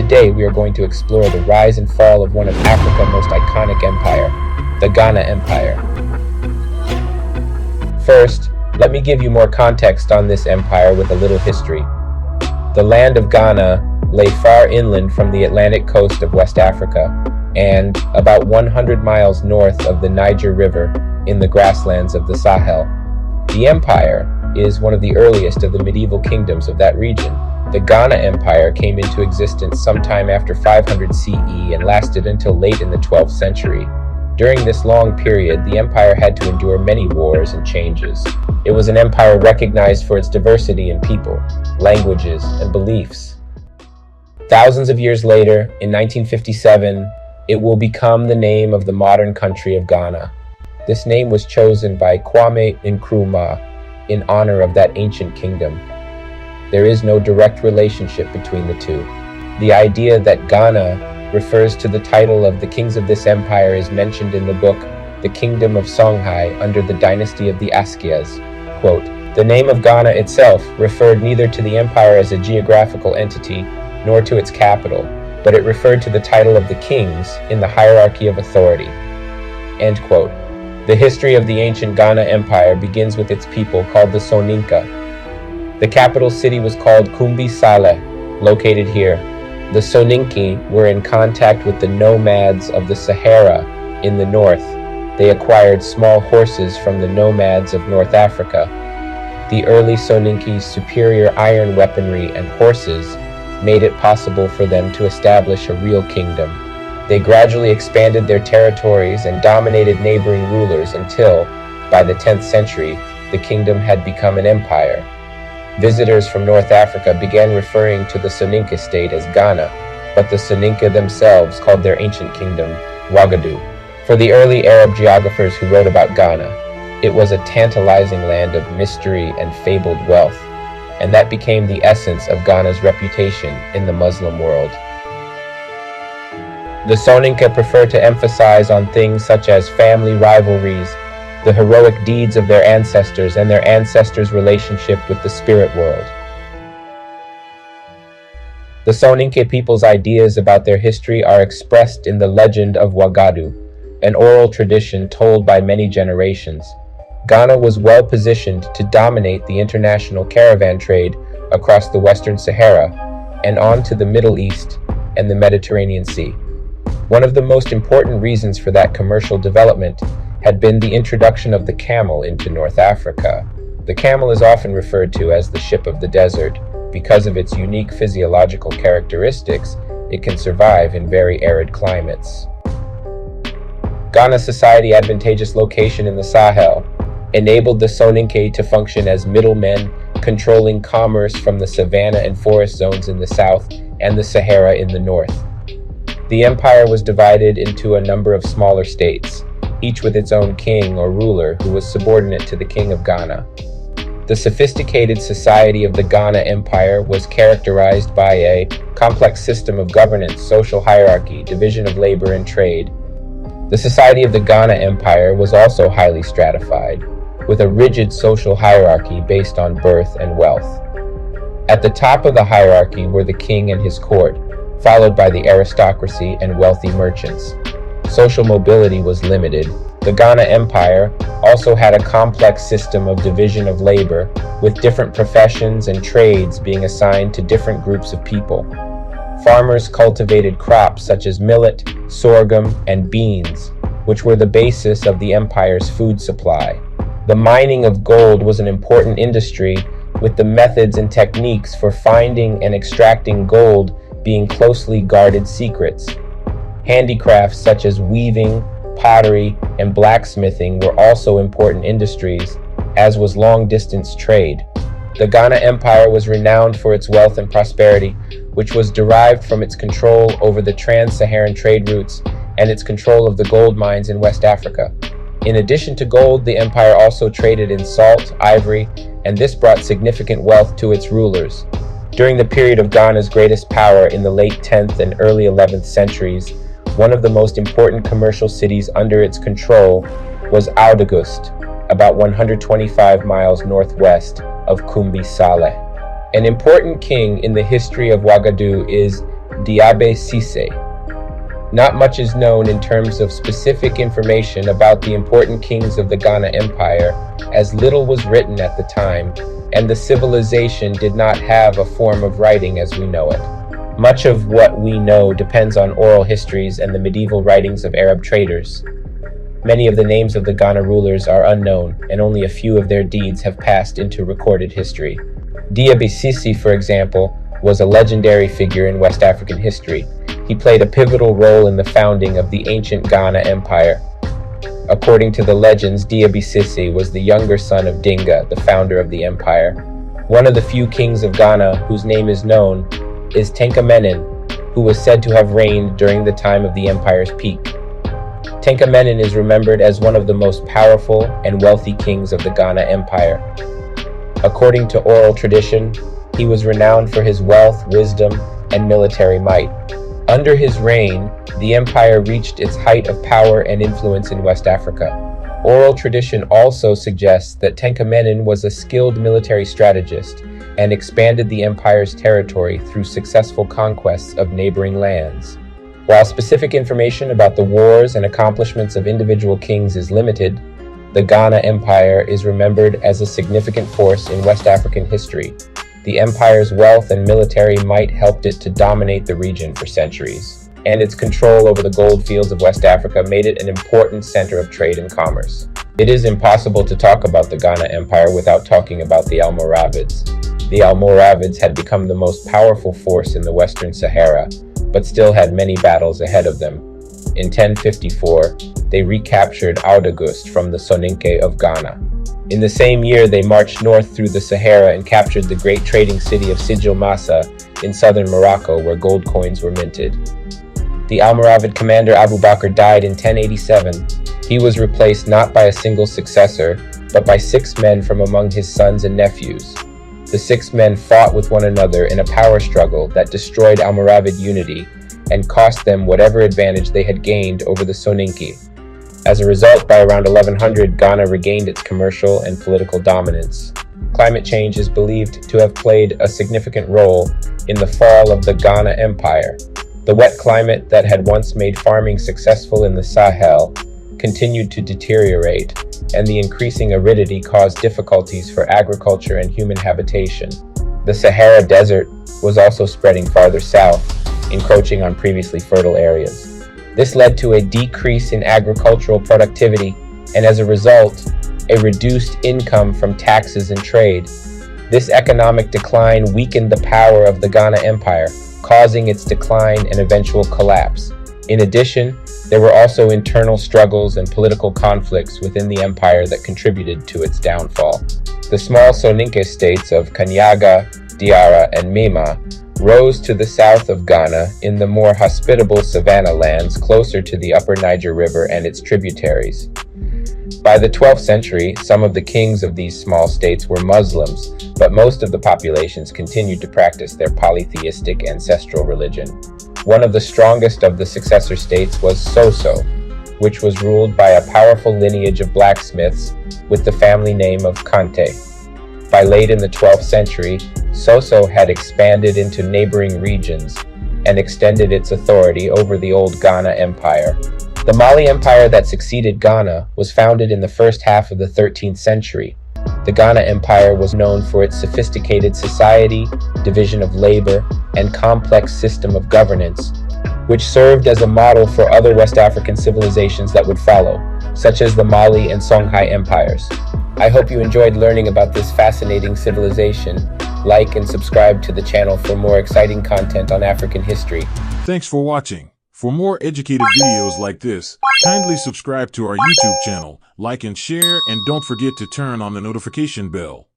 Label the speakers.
Speaker 1: Today we are going to explore the rise and fall of one of Africa's most iconic empire, the Ghana Empire. First, let me give you more context on this empire with a little history. The land of Ghana lay far inland from the Atlantic coast of West Africa and about 100 miles north of the Niger River in the grasslands of the Sahel. The empire is one of the earliest of the medieval kingdoms of that region. The Ghana Empire came into existence sometime after 500 CE and lasted until late in the 12th century. During this long period, the empire had to endure many wars and changes. It was an empire recognized for its diversity in people, languages, and beliefs. Thousands of years later, in 1957, it will become the name of the modern country of Ghana. This name was chosen by Kwame Nkrumah in honor of that ancient kingdom. There is no direct relationship between the two. The idea that Ghana refers to the title of the kings of this empire is mentioned in the book The Kingdom of Songhai under the dynasty of the Askias. Quote, "The name of Ghana itself referred neither to the empire as a geographical entity nor to its capital, but it referred to the title of the kings in the hierarchy of authority." End quote. The history of the ancient Ghana Empire begins with its people called the Soninka. The capital city was called Kumbi Saleh, located here. The Soninke were in contact with the nomads of the Sahara in the north. They acquired small horses from the nomads of North Africa. The early Soninke's superior iron weaponry and horses made it possible for them to establish a real kingdom. They gradually expanded their territories and dominated neighboring rulers until, by the 10th century, the kingdom had become an empire. Visitors from North Africa began referring to the Soninke state as Ghana, but the Soninke themselves called their ancient kingdom Ouagadougou. For the early Arab geographers who wrote about Ghana, it was a tantalizing land of mystery and fabled wealth, and that became the essence of Ghana's reputation in the Muslim world. The Soninke prefer to emphasize on things such as family rivalries, the heroic deeds of their ancestors, and their ancestors' relationship with the spirit world. The Soninke people's ideas about their history are expressed in the legend of Ouagadougou, an oral tradition told by many generations. Ghana was well positioned to dominate the international caravan trade across the Western Sahara and on to the Middle East and the Mediterranean Sea. One of the most important reasons for that commercial development had been the introduction of the camel into North Africa. The camel is often referred to as the ship of the desert. Because of its unique physiological characteristics, it can survive in very arid climates. Ghana's society's advantageous location in the Sahel enabled the Soninke to function as middlemen, controlling commerce from the savanna and forest zones in the south and the Sahara in the north. The empire was divided into a number of smaller states, each with its own king or ruler who was subordinate to the king of Ghana. The sophisticated society of the Ghana Empire was characterized by a complex system of governance, social hierarchy, division of labor, and trade. The society of the Ghana Empire was also highly stratified, with a rigid social hierarchy based on birth and wealth. At the top of the hierarchy were the king and his court, followed by the aristocracy and wealthy merchants. Social mobility was limited. The Ghana Empire also had a complex system of division of labor, with different professions and trades being assigned to different groups of people. Farmers cultivated crops such as millet, sorghum, and beans, which were the basis of the empire's food supply. The mining of gold was an important industry, with the methods and techniques for finding and extracting gold being closely guarded secrets. Handicrafts such as weaving, pottery, and blacksmithing were also important industries, as was long-distance trade. The Ghana Empire was renowned for its wealth and prosperity, which was derived from its control over the trans-Saharan trade routes and its control of the gold mines in West Africa. In addition to gold, the empire also traded in salt, ivory, and this brought significant wealth to its rulers. During the period of Ghana's greatest power in the late 10th and early 11th centuries, one of the most important commercial cities under its control was Ouagadougou, about 125 miles northwest of Kumbi Saleh. An important king in the history of Ouagadougou is Diabe Sise. Not much is known in terms of specific information about the important kings of the Ghana Empire, as little was written at the time, and the civilization did not have a form of writing as we know it. Much of what we know depends on oral histories and the medieval writings of Arab traders. Many of the names of the Ghana rulers are unknown, and only a few of their deeds have passed into recorded history. Diaby Sisi, for example, was a legendary figure in West African history. He played a pivotal role in the founding of the ancient Ghana Empire. According to the legends, Diaby Sisi was the younger son of Dinga, the founder of the empire. One of the few kings of Ghana whose name is known is Tenkamenen, who was said to have reigned during the time of the empire's peak. Tenkamenen is remembered as one of the most powerful and wealthy kings of the Ghana Empire. According to oral tradition, he was renowned for his wealth, wisdom, and military might. Under his reign, the empire reached its height of power and influence in West Africa. Oral tradition also suggests that Tenkamenen was a skilled military strategist and expanded the empire's territory through successful conquests of neighboring lands. While specific information about the wars and accomplishments of individual kings is limited, the Ghana Empire is remembered as a significant force in West African history. The empire's wealth and military might helped it to dominate the region for centuries, and its control over the gold fields of West Africa made it an important center of trade and commerce. It is impossible to talk about the Ghana Empire without talking about the Almoravids. The Almoravids had become the most powerful force in the Western Sahara, but still had many battles ahead of them. In 1054, they recaptured Audagust from the Soninke of Ghana. In the same year, they marched north through the Sahara and captured the great trading city of Sijil Massa in southern Morocco, where gold coins were minted. The Almoravid commander Abu Bakr died in 1087. He was replaced not by a single successor, but by 6 men from among his sons and nephews. The 6 men fought with one another in a power struggle that destroyed Almoravid unity and cost them whatever advantage they had gained over the Soninke. As a result, by around 1100, Ghana regained its commercial and political dominance. Climate change is believed to have played a significant role in the fall of the Ghana Empire. The wet climate that had once made farming successful in the Sahel continued to deteriorate, and the increasing aridity caused difficulties for agriculture and human habitation. The Sahara Desert was also spreading farther south, encroaching on previously fertile areas. This led to a decrease in agricultural productivity, and as a result, a reduced income from taxes and trade. This economic decline weakened the power of the Ghana Empire, causing its decline and eventual collapse. In addition, there were also internal struggles and political conflicts within the empire that contributed to its downfall. The small Soninke states of Kanyaga, Diara, and Mima rose to the south of Ghana in the more hospitable savanna lands closer to the upper Niger River and its tributaries. By the 12th century, some of the kings of these small states were Muslims, but most of the populations continued to practice their polytheistic ancestral religion. One of the strongest of the successor states was Soso, which was ruled by a powerful lineage of blacksmiths with the family name of Kante. By late in the 12th century, Soso had expanded into neighboring regions and extended its authority over the old Ghana Empire. The Mali Empire that succeeded Ghana was founded in the first half of the 13th century. The Ghana Empire was known for its sophisticated society, division of labor, and complex system of governance, which served as a model for other West African civilizations that would follow, such as the Mali and Songhai empires. I hope you enjoyed learning about this fascinating civilization. Like and subscribe to the channel for more exciting content on African history.
Speaker 2: Thanks for watching. For more educative videos like this, kindly subscribe to our YouTube channel, like and share, and don't forget to turn on the notification bell.